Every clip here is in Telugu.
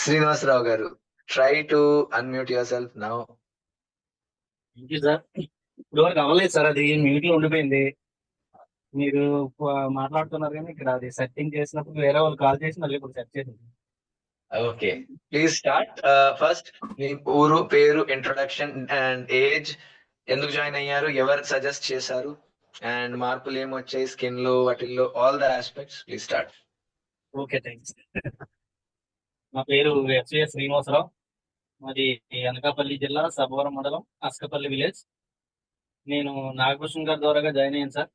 శ్రీనివాసరావు గారు, try to unmute your self now. Thank you sir. ఇప్పుడు వరకు అవ్వలేదు సార్, అది మ్యూట్ లో ఉండిపోయింది. మీరు మాట్లాడుతున్నారు కానీ ఇక్కడ అది సెట్టింగ్ చేసినప్పుడు వేరే వాళ్ళు కాల్ చేసి మళ్ళీ ఇప్పుడు సెట్ చేసింది. Okay, please start. ఫస్ట్ మీ ఊరు, పేరు, ఇంట్రొడక్షన్ అండ్ ఏజ్, ఎందుకు జాయిన్ అయ్యారు, ఎవరు సజెస్ట్ చేశారు, అండ్ మార్పులు ఏమొచ్చాయి స్కిన్ లో, వాటిల్లో all the aspects. Please start. Okay, thanks. నా పేరు ఎస్విఎస్ శ్రీనివాసరావు. మాది అనకాపల్లి జిల్లా సభవరం మండలం అస్కపల్లి విలేజ్. నేను నాగభూషణ్ గారి ద్వారాగా జాయిన్ అయ్యాను సార్.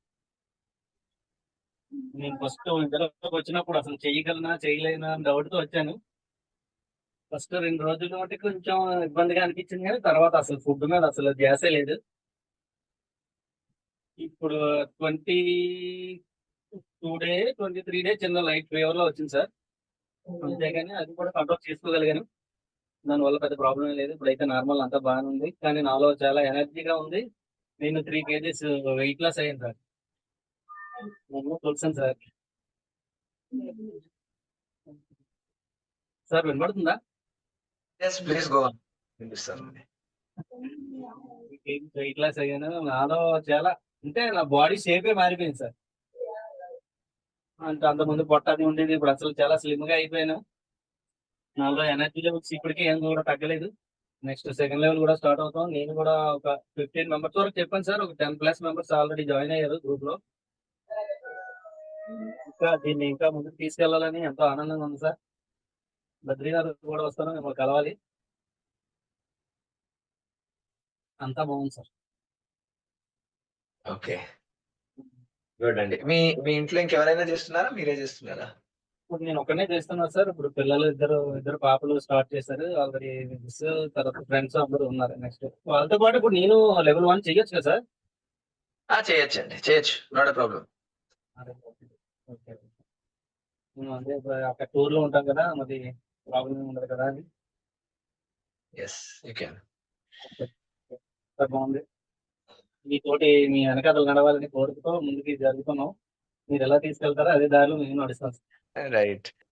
నేను ఫస్ట్ ఇంటర్వ్యూకి వచ్చినప్పుడు అసలు చేయగలనా చేయలేనా డౌట్ తో వచ్చాను. ఫస్ట్ 2 రోజులు అంటే కొంచెం ఇబ్బందిగా అనిపించింది, కానీ తర్వాత అసలు ఫుడ్ మీద అసలు ధ్యాసే లేదు. ఇప్పుడు 23 డే చిన్న లైట్ ఫీవర్ లో వచ్చింది సార్. అంతేగాని అది కూడా కంట్రోల్ చేసుకోగలిగాను. దానివల్ల పెద్ద ప్రాబ్లం లేదు. ఇప్పుడైతే నార్మల్ అంతా బాగానే ఉంది, కానీ నాలో చాలా ఎనర్జీగా ఉంది. నేను 3 kgs వెయిట్ లాస్ అయ్యాను సార్. తెలుసాను సార్. సార్ వినపడుతుందా? Yes, please go on. వినిపిస్తుంది. వెయిట్ లాస్ అయ్యాను. నాలో చాలా అంటే నా బాడీ షేపే మారిపోయింది సార్. అంటే అంతకుముందు పొట్ట అది ఉండేది, ఇప్పుడు అసలు చాలా స్లిమ్ గా అయిపోయాను. నాలో ఎనర్జీ లెవెల్స్ ఇప్పటికీ ఏం కూడా తగ్గలేదు. నెక్స్ట్ సెకండ్ లెవెల్ కూడా స్టార్ట్ అవుతాం. నేను కూడా ఒక 15 మెంబర్స్ వరకు చెప్పాను సార్. ఒక 10+ మెంబర్స్ ఆల్రెడీ జాయిన్ అయ్యారు గ్రూప్ లో. ఇంకా దీన్ని ఇంకా ముందుకు తీసుకెళ్లాలని ఎంతో ఆనందంగా ఉంది సార్. బద్రీనాథ్ కూడా వస్తాను, మిమ్మల్ని కలవాలి. అంతా బాగుంది సార్. ఓకే, గుడ్ అండి. మీ మీ ఇంట్లో ఇంకెవరైనా చేస్తున్నారా, మీరే చేస్తున్నారా? ఇప్పుడు నేను ఒక్కనే చేస్తున్నాను సార్. ఇప్పుడు పిల్లలు ఇద్దరు పాపలు స్టార్ట్ చేశారు ఆల్రెడీ. మిస్ తర్వాత ఫ్రెండ్స్ అందరూ ఉన్నారు. నెక్స్ట్ వాళ్ళతో పాటు ఇప్పుడు నేను లెవెల్ 1 చెయ్యొచ్చు కదా సార్? చేయొచ్చండి, చేయొచ్చు, నాట్ ప్రాబ్లం. ఓకే. అదే అక్కడ టూర్ లో ఉంటాం కదా, మరి ప్రాబ్లం ఉండదు కదా అని. Yes, you can. సార్ బాగుంది. మీతోటి మీ వెనకాతలు నడవాలని కోరుకుతూ ముందుకి జరుగుతున్నాం. మీరు ఎలా తీసుకెళ్తారో అదే దారిలో నేను నడుస్తాను. రైట్.